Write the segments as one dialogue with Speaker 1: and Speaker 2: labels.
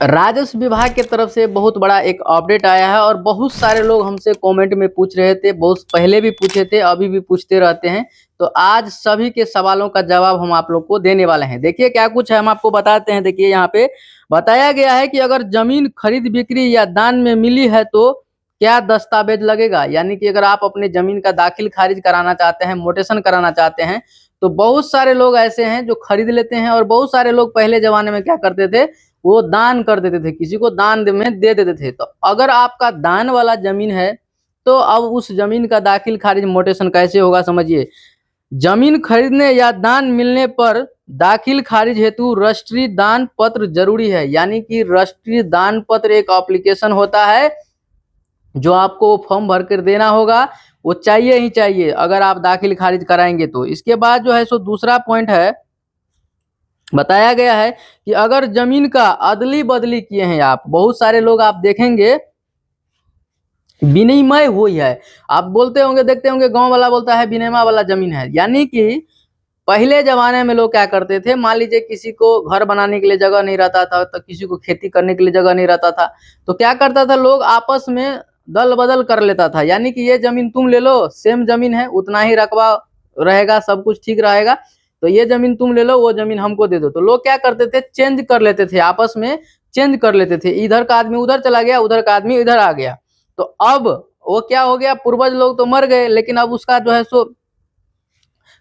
Speaker 1: राजस्व विभाग की तरफ से बहुत बड़ा एक अपडेट आया है और बहुत सारे लोग हमसे कमेंट में पूछ रहे थे, बहुत पहले भी पूछे थे, अभी भी पूछते रहते हैं। तो आज सभी के सवालों का जवाब हम आप लोग को देने वाले हैं। देखिए क्या कुछ है, हम आपको बताते हैं। देखिए यहाँ पे बताया गया है कि अगर जमीन खरीद बिक्री या दान में मिली है तो क्या दस्तावेज लगेगा। यानी कि अगर आप अपने जमीन का दाखिल खारिज कराना चाहते हैं, मोटेशन कराना चाहते हैं, तो बहुत सारे लोग ऐसे हैं जो खरीद लेते हैं और बहुत सारे लोग पहले जमाने में क्या करते थे, वो दान कर देते थे, किसी को दान में दे देते थे। तो अगर आपका दान वाला जमीन है तो अब उस जमीन का दाखिल खारिज मोटेशन कैसे होगा, समझिए। जमीन खरीदने या दान मिलने पर दाखिल खारिज हेतु राष्ट्रीय दान पत्र जरूरी है। यानी कि राष्ट्रीय दान पत्र एक एप्लीकेशन होता है जो आपको फॉर्म भर कर देना होगा, वो चाहिए ही चाहिए अगर आप दाखिल खारिज कराएंगे तो। इसके बाद जो है सो दूसरा पॉइंट है, बताया गया है कि अगर जमीन का अदली बदली किए हैं आप, बहुत सारे लोग आप देखेंगे विनिमय हुई है, आप बोलते होंगे, देखते होंगे गांव वाला बोलता है विनिमय वाला जमीन है। यानी कि पहले जमाने में लोग क्या करते थे, मान लीजिए किसी को घर बनाने के लिए जगह नहीं रहता था, तो किसी को खेती करने के लिए जगह नहीं रहता था, तो क्या करता था, लोग आपस में दल बदल कर लेता था। यानी कि ये जमीन तुम ले लो, सेम जमीन है, उतना ही रकबा रहेगा, सब कुछ ठीक रहेगा, तो ये जमीन तुम ले लो, वो जमीन हमको दे दो। तो लोग क्या करते थे, चेंज कर लेते थे, आपस में चेंज कर लेते थे, इधर का आदमी उधर चला गया, उधर का आदमी इधर आ गया। तो अब वो क्या हो गया, पूर्वज लोग तो मर गए, लेकिन अब उसका जो है सो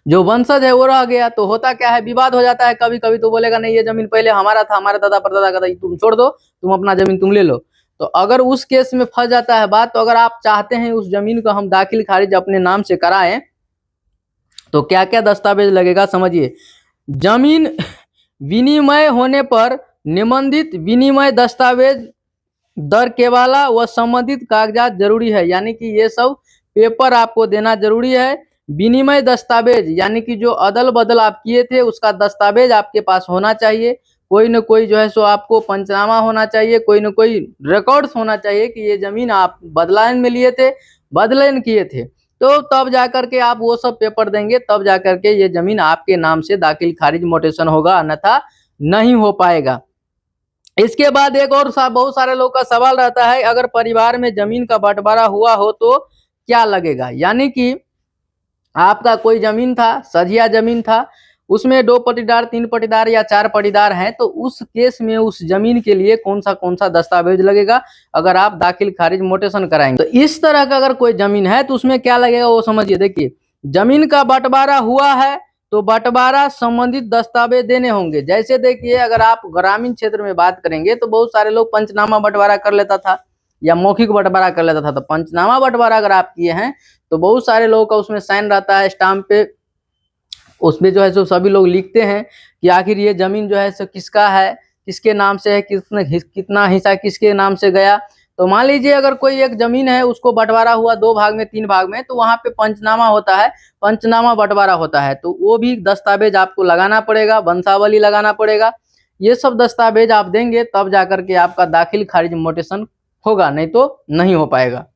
Speaker 1: जो वंशज है वो रह गया। तो होता क्या है, विवाद हो जाता है कभी कभी। तो बोलेगा नहीं, ये जमीन पहले हमारा था, हमारे दादा परदादा का था, तुम छोड़ दो, तुम अपना जमीन तुम ले लो। तो अगर उस केस में फंस जाता है बात, तो अगर आप चाहते हैं उस जमीन को हम दाखिल खारिज अपने नाम से कराएं, तो क्या क्या दस्तावेज लगेगा, समझिए। जमीन विनिमय होने पर निबंधित विनिमय दस्तावेज दर केवाला व संबंधित कागजात जरूरी है। यानी कि ये सब पेपर आपको देना जरूरी है। विनिमय दस्तावेज यानी कि जो अदल बदल आप किए थे उसका दस्तावेज आपके पास होना चाहिए। कोई न कोई जो है सो आपको पंचनामा होना चाहिए, कोई न कोई रिकॉर्ड्स होना चाहिए कि ये जमीन आप बदलान में लिए थे, बदलन किए थे। तो तब जाकर के आप वो सब पेपर देंगे, तब जाकर के ये जमीन आपके नाम से दाखिल खारिज मोटेशन होगा, अन्यथा नहीं हो पाएगा। इसके बाद एक और बहुत सारे लोग का सवाल रहता है, अगर परिवार में जमीन का बंटवारा हुआ हो तो क्या लगेगा। यानी कि आपका कोई जमीन था, सझिया जमीन था, उसमें 2 पट्टीदार, 3 पट्टीदार या 4 पट्टीदार हैं, तो उस केस में उस जमीन के लिए कौन सा दस्तावेज लगेगा अगर आप दाखिल खारिज मोटेशन कराएंगे। तो इस तरह का अगर कोई जमीन है तो उसमें क्या लगेगा वो समझिए। देखिए, जमीन का बंटवारा हुआ है तो बंटवारा संबंधित दस्तावेज देने होंगे। जैसे देखिए, अगर आप ग्रामीण क्षेत्र में बात करेंगे तो बहुत सारे लोग पंचनामा बंटवारा कर लेता था या मौखिक बंटवारा कर लेता था। तो पंचनामा बंटवारा अगर आप किए हैं तो बहुत सारे लोगों का उसमें साइन रहता है, स्टाम्प पे, उसमें जो है सो सभी लोग लिखते हैं कि आखिर ये जमीन जो है सो किसका है, किसके नाम से है, कितना हिस्सा किसके नाम से गया। तो मान लीजिए अगर कोई एक जमीन है, उसको बंटवारा हुआ 2 भाग में, 3 भाग में, तो वहां पे पंचनामा होता है, पंचनामा बंटवारा होता है, तो वो भी दस्तावेज आपको लगाना पड़ेगा, वंशावली लगाना पड़ेगा। ये सब दस्तावेज आप देंगे तब जाकर के आपका दाखिल खारिज मोटेशन होगा, नहीं तो नहीं हो पाएगा।